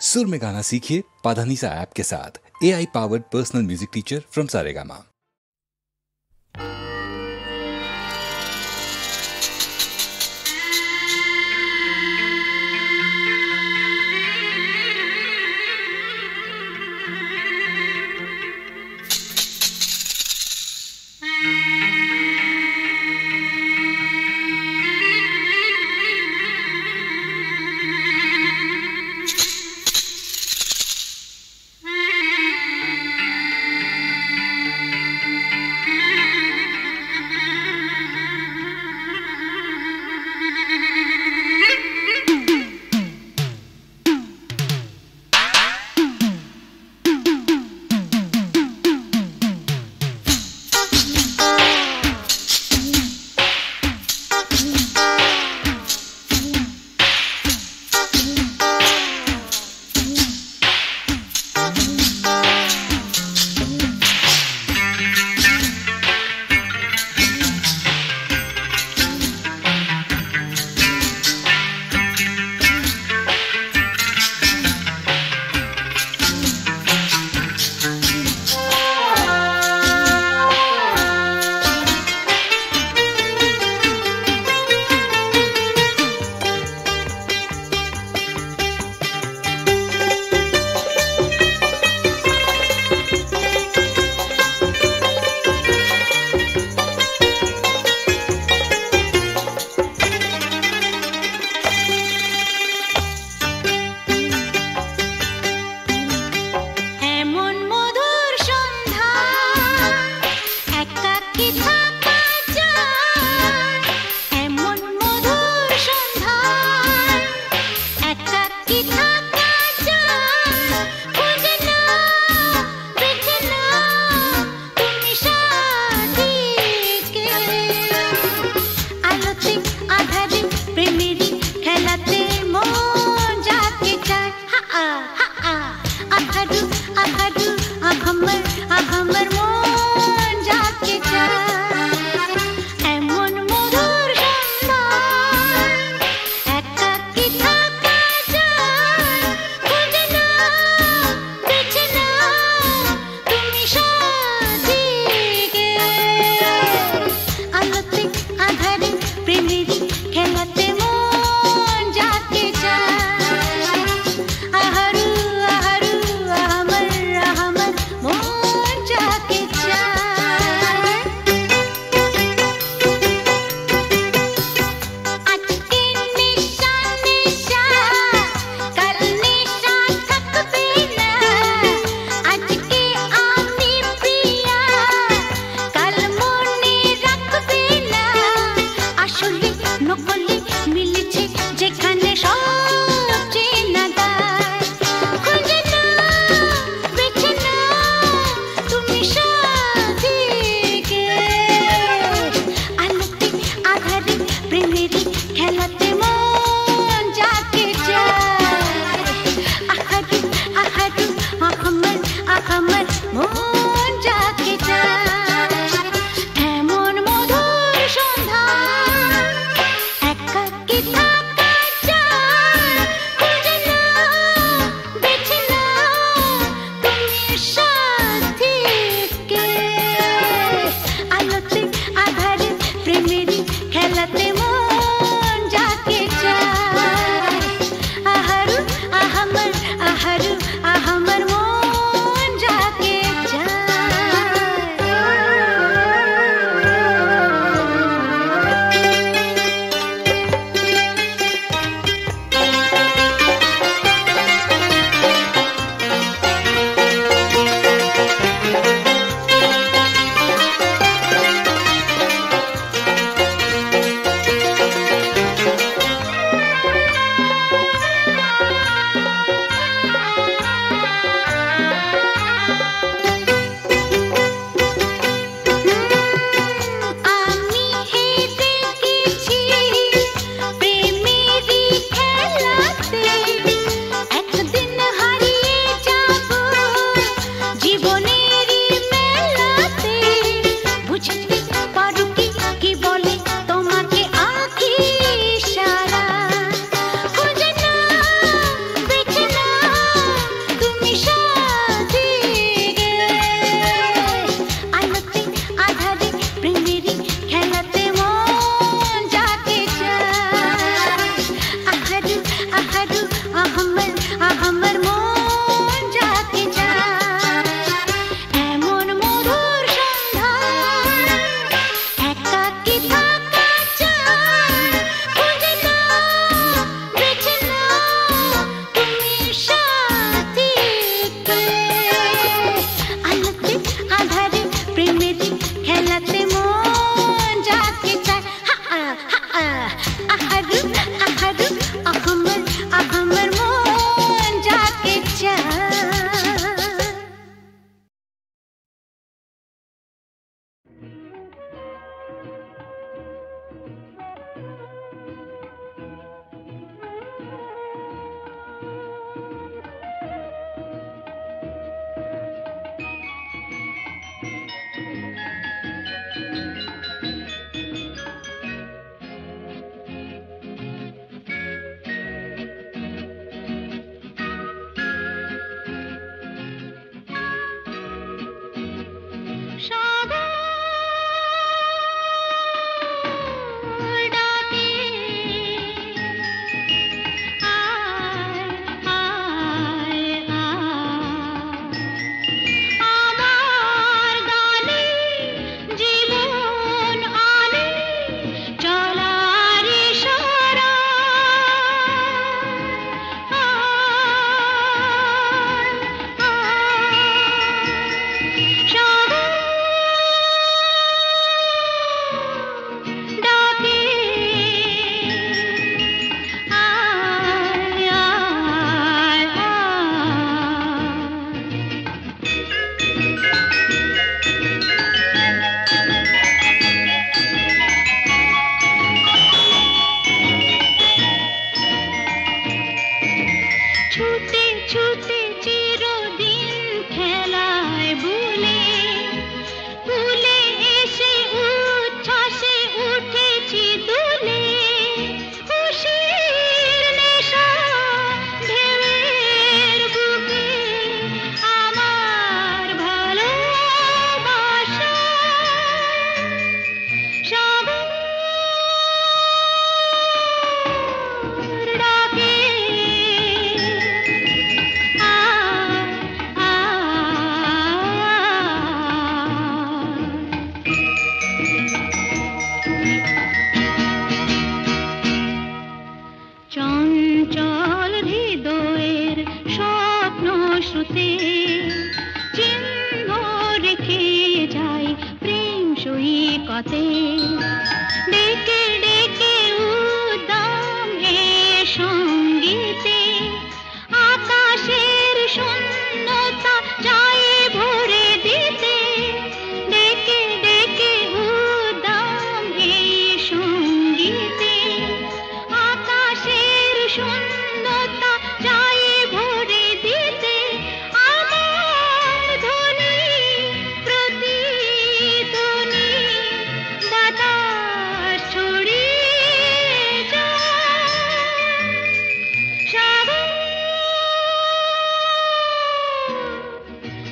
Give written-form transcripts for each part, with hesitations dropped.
सुर में गाना सीखिए पाधानीसा ऐप के साथ। AI powered personal music teacher from Saregama. খেলাতে মন যাকে চায় আহারু ছুটে ছুটে চিরদিন খেলায় ভুলে ভুলে এসে উচ্ছ্বাসে উঠেছি দুলে খুশির নেশা ঢেউয়ের বুকে আমার ভালোবাসা সাগর ডাকে চঞ্চল হৃদয়ের স্বপ্ন শ্রুতে চিহ্ন রেখে যাই প্রেম সৈকতে ডেকে ডেকে উদ্দাম এ সঙ্গীতে আকাশের শূন্যতা যায় ভরে দিতে ডেকে ডেকে উদ্দাম এ সঙ্গীতে আকাশের শূন্যতা যায় ভরে দিতে আমার ধ্বনি প্রতিধ্বনি বাতাস ছড়িয়ে যায় সাগর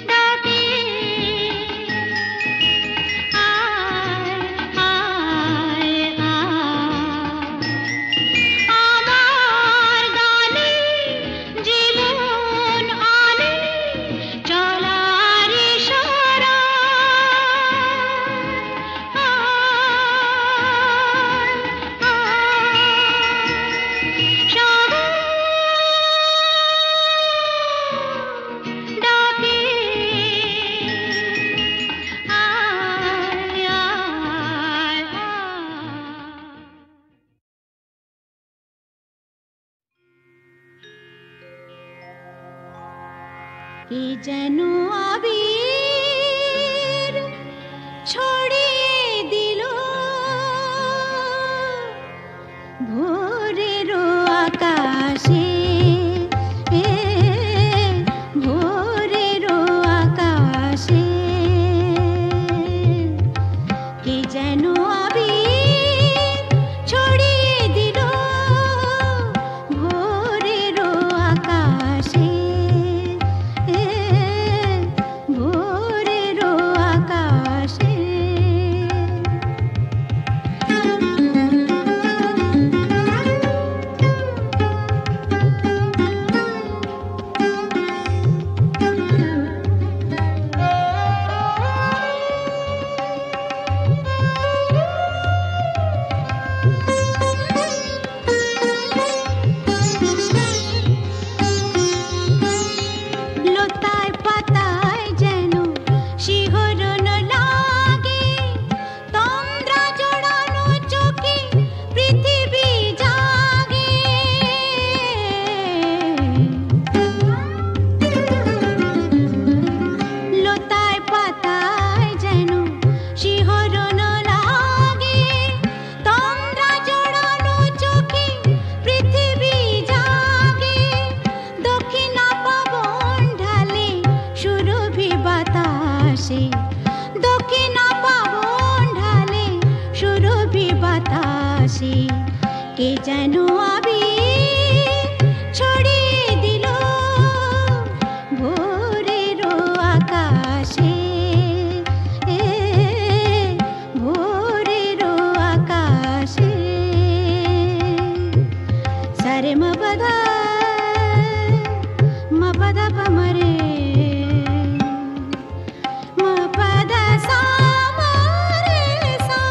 ডাকে আয় আয় আমার গানে জীবন আনে চলার ইশারা সাগর ডাকে আয় আয় কে যেন আবির ছড়িয়ে দিল ভোরের আকাশে ভোরের আকাশে কে যেন আবির ছড়িয়ে দিল ভোরের আকাশে ভোরের আকাশে লতায় পাতায় যেন শিহরণ লাগে তন্দ্রা জড়ানো চোখে পৃথিবী জাগে লতায় পাতায় যেন শিহরণ লাগে তন্দ্রা জড়ানো চোখে পৃথিবী জাগে দক্ষিণা পবন ঢালে সুরভি বাতাসে দক্ষিণা পবন ঢালে সুরভি বাতাসে কে যেন আবির ছড়িয়ে দিল ভোরের আকাশে ভোরের আকাশে সারে মপদা মপদা পমরে মপদা সামরে সা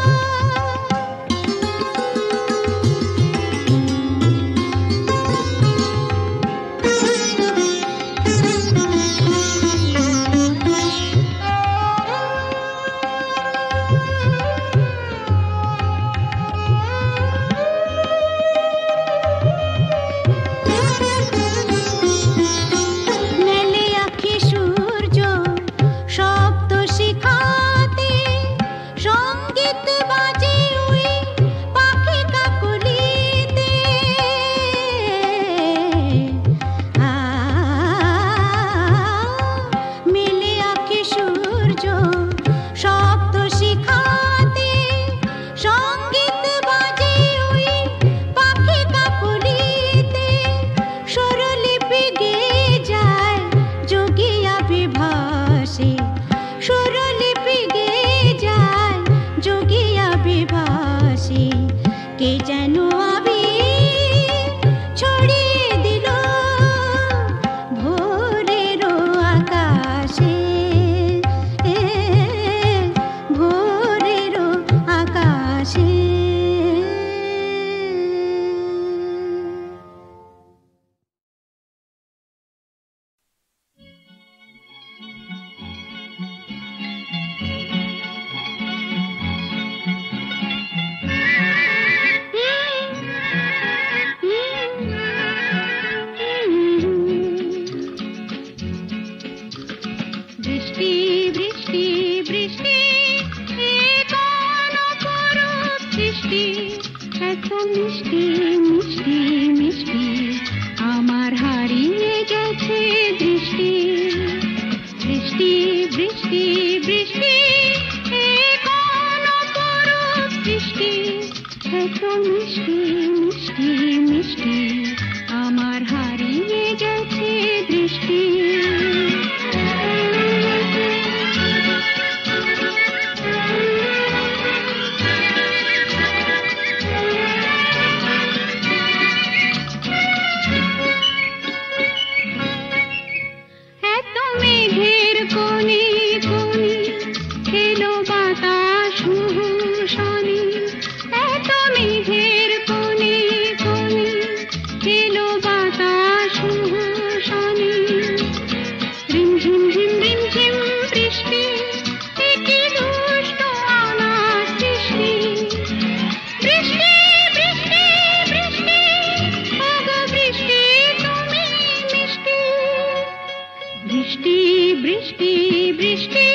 বৃষ্টি এত মেঘের কোণে কোণে এলো বাতাস শনি এত মেঘের কোণে কোণে এলো বাতাস শনি রিমঝিম ঝিম রিমঝিম বৃষ্টি একি দুষ্ট আমার সৃষ্টি বৃষ্টি বৃষ্টি বৃষ্টি ওগো বৃষ্টি তুমি মিষ্টি বৃষ্টি বৃষ্টি বৃষ্টি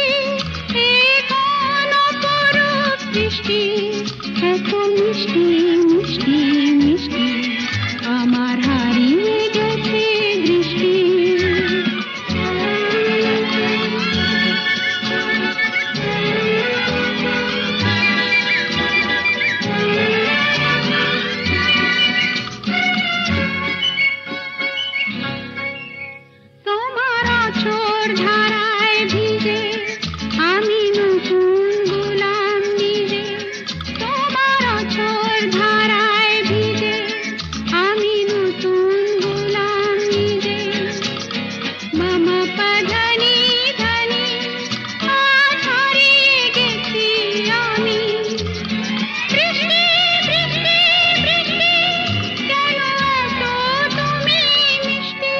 এ কোন অপরূপ বৃষ্টি এত মিষ্টি মিষ্টি মিষ্টি আমার হারিয়ে গেছে দৃষ্টি তোমার আঁচড় ধারায় ভিজে আমি নতুন গোলাম নিজে তোমার আঁচড় ধারায় ভিজে আমি নতুন গোলাম নিজে মামা পাধানি ধানি আজ হারিয়ে গেছি আমি বৃষ্টি বৃষ্টি বৃষ্টি কেন এত তুমি মিষ্টি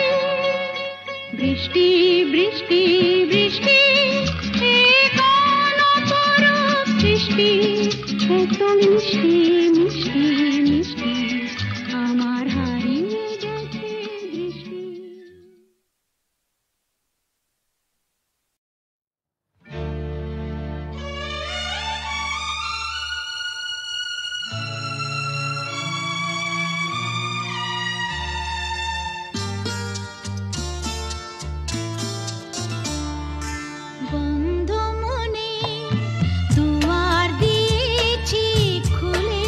বৃষ্টি বৃষ্টি বৃষ্টি এ কোন অপরূপ সৃষ্টি এত মিষ্টি মিষ্টি মিষ্টি আমার হারিয়ে গেছে দৃষ্টি বন্ধ মনে দুয়ার দিয়েছি খুলে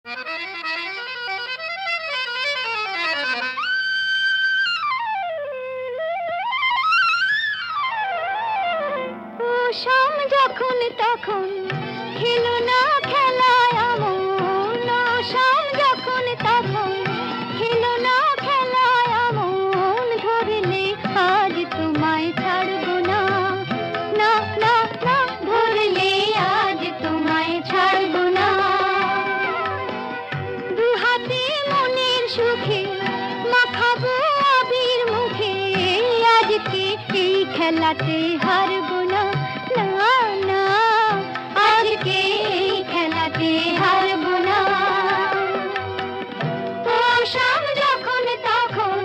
শাম যখন তখন খেলো না খেলায় আমন, শাম যখন তখন খেলো না খেলায় আমন, ধরলে আজ তোমায় ছাড়বো না, না না না, ধরলে আজ তোমায় ছাড়বো না। দুহাতে মনের সুখে মাখাবো আবির মুখে, আজকে এই খেলাতে হারবো না, না না, আজকে এই খেলাতে হারবো না। ও শাম যখন তখন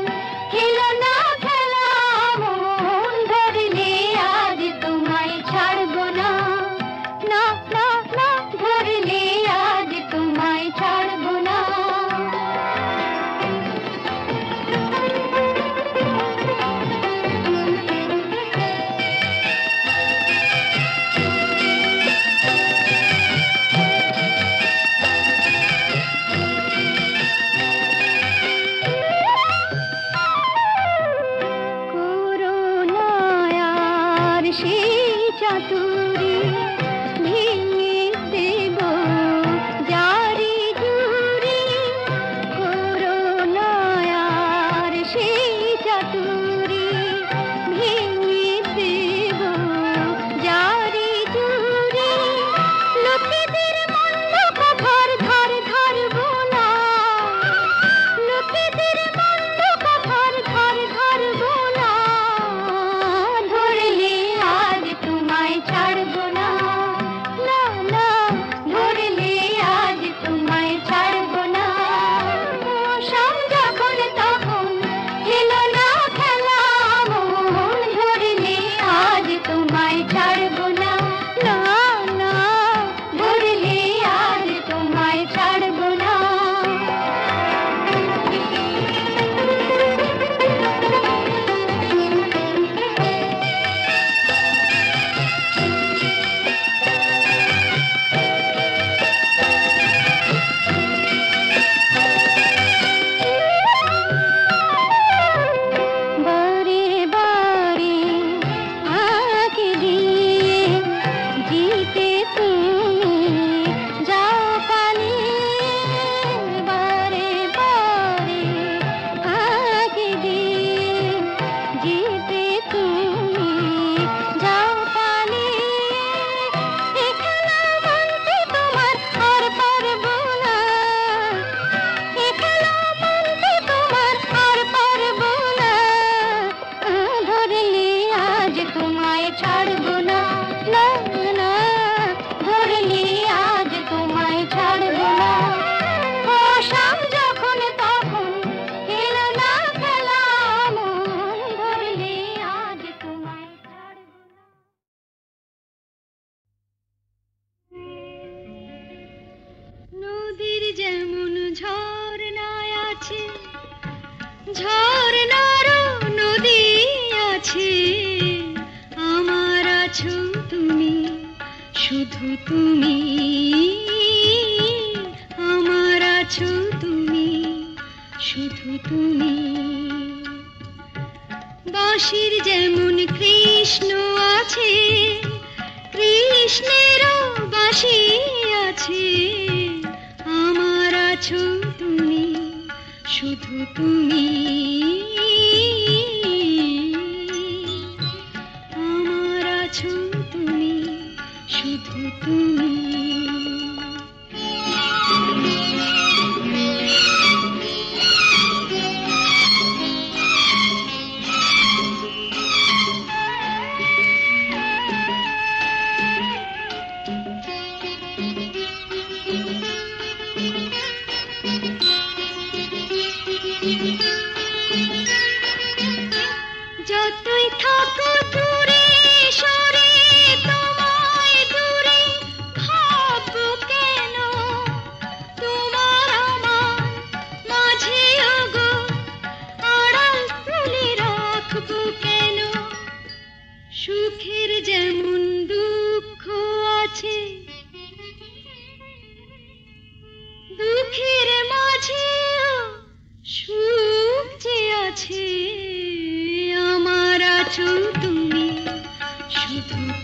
খেলো না খেলা মন, ধরলে আজ তোমায় ছাড়বো না, না না না, ধরলে আজ তোমায় ছাড়বো না। চাতুরি ভেঙে দেব জারি জুরি, করোনায়ার সেই চাতুরি ভেঙে দেব জারি জুরি, লোকেদের মন্দ কথার ধার ধারবো না, লোকেদের মন্দ কথার ধার ধারবো না, ধরলে আজ তোমায় ছাড়বো না, না না, ধরলে আজ তোমায় ছাড়বো না। শাম যখন তখন খেলো না খেলা মন, ধরলে আজ তোমায় ছাড়বো না, না না, ধরলে আজ তোমায় ছাড়বো না। বারে বারে আঁকে দিয়ে জিতে তুমি যাও পালিয়ে, বারে বারে আঁকে দিয়ে জিতে তুমি যাও পালিয়ে, এ খেলা মানতে তোমার আর পারবো না, এ খেলা মানতে তোমার আর পারবো না, ধরলে আজ তোমায় ছাড়বো না, না না, ধরলে আজ তোমায় ছাড়বো না। ও শাম যখন তখন খেলো না খেলা মন, ধরলে আজ তোমায় ছাড়বো না। নদীর যেমন ঝর্ণায় আছে, ঝর্ণারও নদী আছে, আমার আছো তুমি, শুধু তুমি, আমার আছো তুমি, শুধু তুমি। বাঁশির যেমন কৃষ্ণ আছে, কৃষ্ণেরও বাঁশি আছে, আমার আছো তুমি, শুধু তুমি, আমার আছো তুমি, শুধু তুমি। কাছে আমার আঁচল তুমি শুধু